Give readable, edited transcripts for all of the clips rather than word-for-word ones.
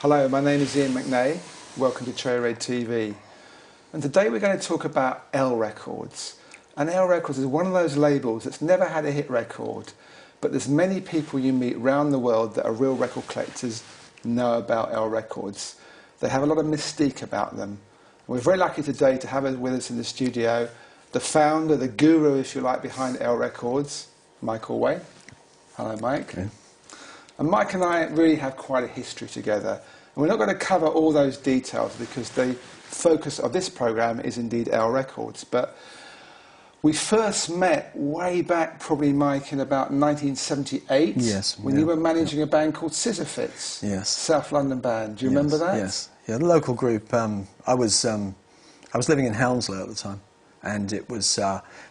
Hello, my name is Iain McNay. Welcome to Cherry Red TV. And today we're going to talk about L Records. And L Records is one of those labels that's never had a hit record, but there's many people you meet around the world that are real record collectors know about L Records. They have a lot of mystique about them. And we're very lucky today to have with us in the studio the founder, the guru, if you like, behind L Records, Mike Alway. Hello, Mike. Okay. And Mike and I really have quite a history together. And we're not going to cover all those details because the focus of this programme is indeed L Records. But we first met way back, probably, Mike, in about 1978. Yes. When you were managing a band called Sisyphus. Yes. South London band. Do you remember that? Yes. Yeah, the local group. I was living in Hounslow at the time, and it was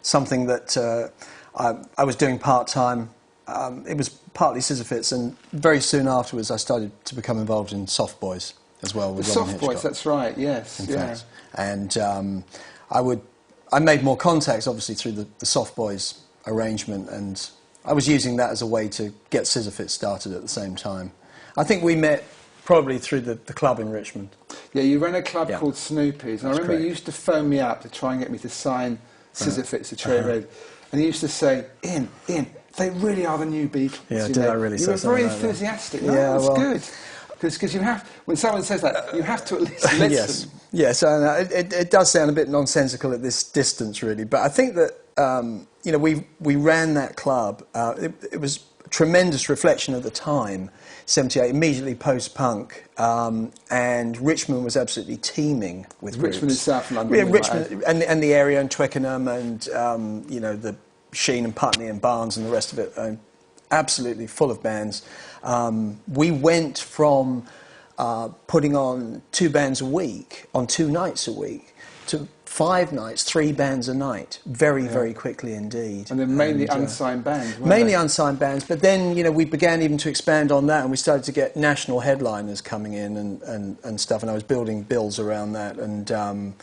something that I was doing part-time. It was partly Sisyphus, and very soon afterwards I started to become involved in Soft Boys as well. With the Soft Boys, that's right, yes. In fact. And I made more contacts, obviously, through the Soft Boys arrangement, and I was using that as a way to get Sisyphus started at the same time. I think we met probably through the club in Richmond. Yeah, you ran a club called Snoopy's, and I remember correct. you used to phone me up to try and get me to sign Sisyphus to Cherry Red, and you used to say, Iain, they really are the new Beatles. Yeah, did I really say something You were very like that? enthusiastic. No, Yeah, that's well, good. Because you have, when someone says that, you have to at least listen. Yes, it does sound a bit nonsensical at this distance, really. But I think that we ran that club. It was a tremendous reflection of the time, '78, immediately post-punk, and Richmond was absolutely teeming with groups. Richmond in South London. Yeah, Richmond and the area, and Twickenham, and the Sheen and Putney and Barnes and the rest of it, absolutely full of bands. We went from putting on 2 bands a week, on 2 nights a week, to 5 nights, 3 bands a night, very quickly indeed. And they're mainly unsigned bands, Mainly unsigned bands, but then, we began even to expand on that, and we started to get national headliners coming in and stuff, and I was building bills around that, and,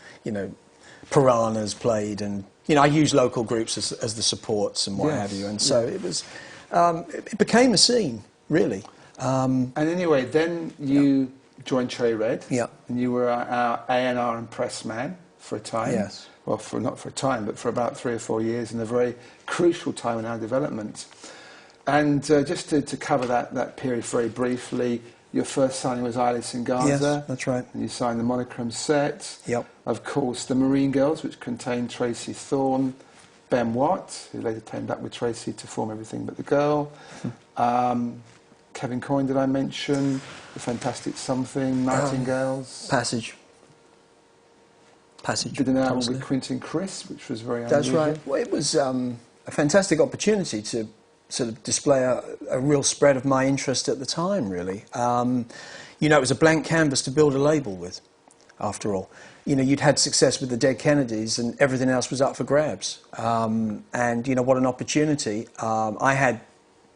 Piranhas played, and I used local groups as the supports and what have you, and so it was. It became a scene, really. And anyway, then you joined Cherry Red, and you were our A&R and press man for a time. Yes. Well, not for a time, but for about 3 or 4 years, and a very crucial time in our development. And just to cover that period very briefly, your first signing was Eyeless and Gaza. Yes, that's right. And you signed the Monochrome set. Yep. Of course, the Marine Girls, which contained Tracy Thorn, Ben Watt, who later teamed up with Tracy to form Everything But the Girl. Kevin Coyne, did I mention? The Fantastic Something, Nightingales. Passage. Did an album with Quentin Crisp, which was very unusual. That's right. Well, it was a fantastic opportunity to sort of display a real spread of my interest at the time, really. It was a blank canvas to build a label with, after all. You'd had success with the Dead Kennedys, and everything else was up for grabs. And, what an opportunity. I had,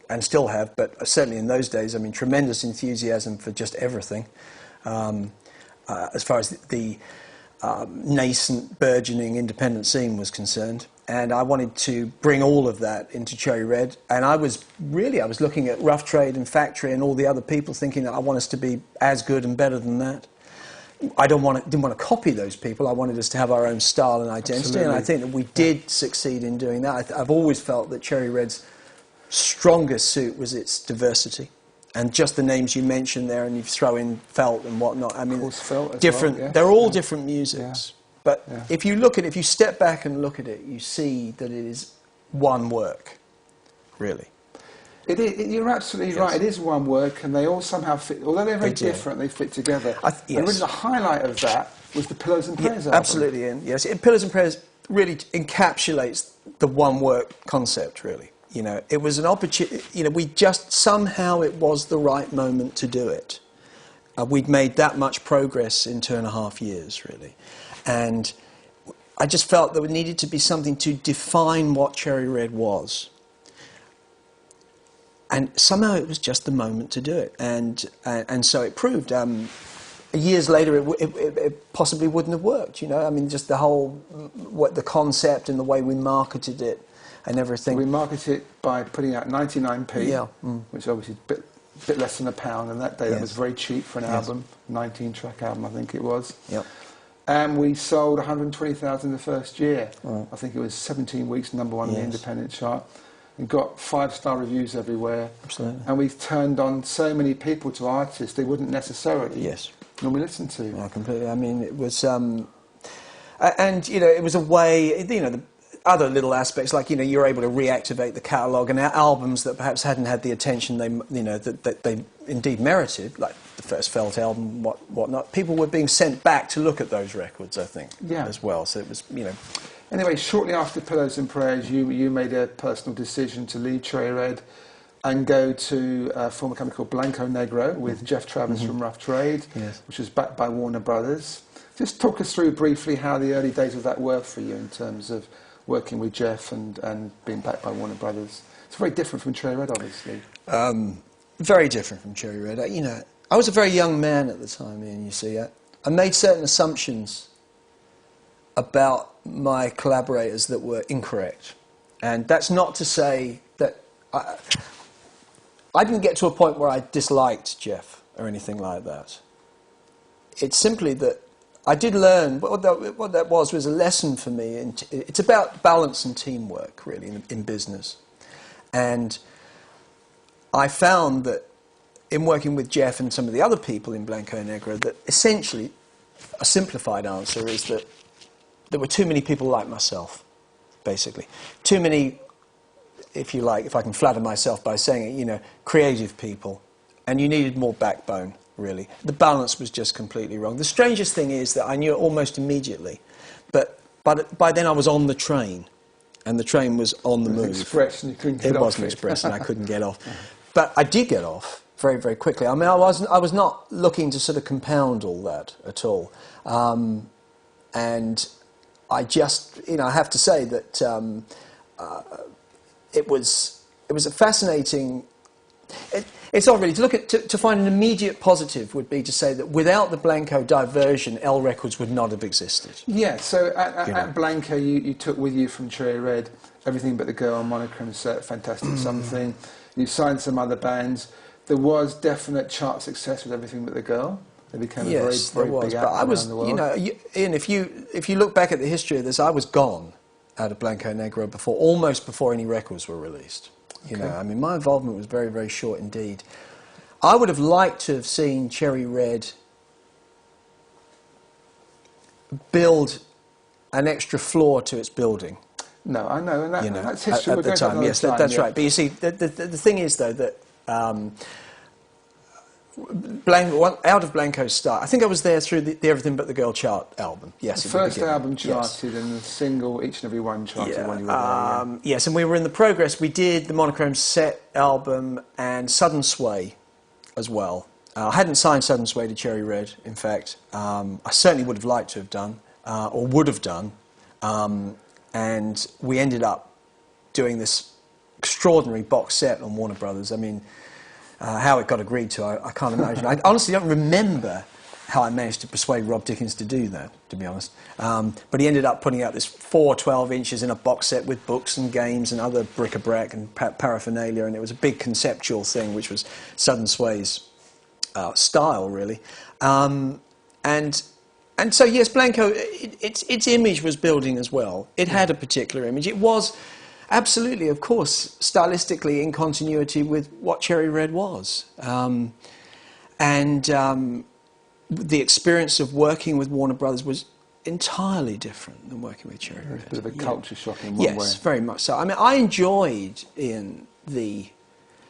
and still have, but certainly in those days, tremendous enthusiasm for just everything. As far as the nascent, burgeoning independent scene was concerned. And I wanted to bring all of that into Cherry Red. And I was looking at Rough Trade and Factory and all the other people, thinking that I want us to be as good and better than that. I didn't want to copy those people. I wanted us to have our own style and identity. Absolutely. And I think that we did succeed in doing that. I've always felt that Cherry Red's strongest suit was its diversity. And just the names you mentioned there, and you throw in Felt and whatnot. Of course, Felt as different. Well, yeah. They're all different musics. Yeah. But if you step back and look at it, you see that it is one work, really. You're absolutely right. It is one work, and they all somehow fit. Although they're very different, they fit together. And really the highlight of that was the Pillows and Prayers album. Absolutely, Ian. Yes, Pillows and Prayers really encapsulates the one work concept, really. It was an opportunity. We just somehow it was the right moment to do it. We'd made that much progress in 2.5 years, really, and I just felt there needed to be something to define what Cherry Red was. And somehow it was just the moment to do it, and so it proved. Years later, it possibly wouldn't have worked. Just the whole, the concept and the way we marketed it and everything. We marketed it by putting out 99p, which obviously a bit less than £1, and that day that Yes. was very cheap for an album, 19-track album, I think it was. Yep. And we sold 120,000 the first year. Right. I think it was 17 weeks #1 on the Yes. independent chart, and got 5-star reviews everywhere. Absolutely. And we've turned on so many people to artists they wouldn't necessarily Yes. normally listen to. Yeah, completely. I mean, it was, and it was a way. The other little aspects, like you're able to reactivate the catalogue, and albums that perhaps hadn't had the attention that they indeed merited, like the first Felt album, whatnot. People were being sent back to look at those records, I think, as well. So it was, Anyway, shortly after Pillows and Prayers, you made a personal decision to leave Cherry Red and go to form a company called Blanco Negro with Jeff Travis from Rough Trade, Yes. which was backed by Warner Brothers. Just talk us through briefly how the early days of that were for you in terms of working with Jeff and being backed by Warner Brothers. It's very different from Cherry Red, obviously. very different from Cherry Red. I was a very young man at the time, Ian, you see. I made certain assumptions about my collaborators that were incorrect. And that's not to say that I didn't get to a point where I disliked Jeff or anything like that. It's simply that I did learn, what that was a lesson for me. It's about balance and teamwork, really, in business. And I found that in working with Jeff and some of the other people in Blanco Negro, that essentially a simplified answer is that there were too many people like myself, basically. Too many, if you like, if I can flatter myself by saying it, creative people. And you needed more backbone, really. The balance was just completely wrong. The strangest thing is that I knew it almost immediately. But by then I was on the train, and the train was on the move. Express and you couldn't get It off was an express and I couldn't get off. But I did get off very, very quickly. I mean, I was not looking to sort of compound all that at all. And I just, I have to say that it was a fascinating. It's not really to look at to find an immediate positive would be to say that without the Blanco diversion, L Records would not have existed. Yeah. So at Blanco, you took with you from Cherry Red Everything But the Girl, Monochrome Set, Fantastic Something. You signed some other bands. There was definite chart success with Everything But the Girl. It became a very, very big act around the world. Ian, if you look back at the history of this, I was gone out of Blanco Negro almost before any records were released. I mean, my involvement was very, very short indeed. I would have liked to have seen Cherry Red build an extra floor to its building. No, I know, and that's history. At the time, yes, that's right. But you see, the thing is, though, that out of Blanco's start, I think I was there through the Everything But the Girl chart album. Yes, the first album charted, and the single, each and every one charted when you were there. Yes, and we were in the progress. We did the Monochrome Set album and Sudden Sway as well. I hadn't signed Sudden Sway to Cherry Red, in fact. I certainly would have liked to have done, or would have done. And we ended up doing this extraordinary box set on Warner Brothers. I mean, how it got agreed to, I can't imagine. I honestly don't remember how I managed to persuade Rob Dickens to do that, to be honest. But he ended up putting out this 4 12 inches in a box set with books and games and other bric-a-brac and paraphernalia, and it was a big conceptual thing, which was Sudden Sway's style, really. And so, yes, Blanco, its image was building as well. It had a particular image. It was absolutely, of course, stylistically in continuity with what Cherry Red was. The experience of working with Warner Brothers was entirely different than working with Cherry Red. It's a bit of a culture shock in one way. Yes, very much so. I mean, I enjoyed in the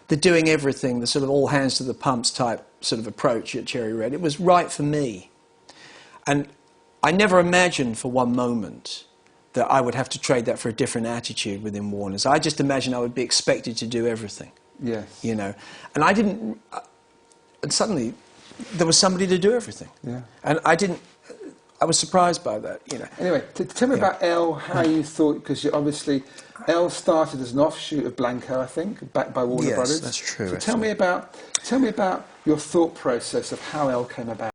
doing everything, the sort of all hands to the pumps type sort of approach at Cherry Red. It was right for me. And I never imagined for one moment that I would have to trade that for a different attitude within Warner's. I just imagined I would be expected to do everything. Yes. And I didn't... And suddenly, there was somebody to do everything. Yeah. And I was surprised by that, Anyway, tell me about L, how you thought, because obviously L started as an offshoot of Blanco, I think, backed by Warner Brothers. Yes, that's true. So tell me about your thought process of how L came about.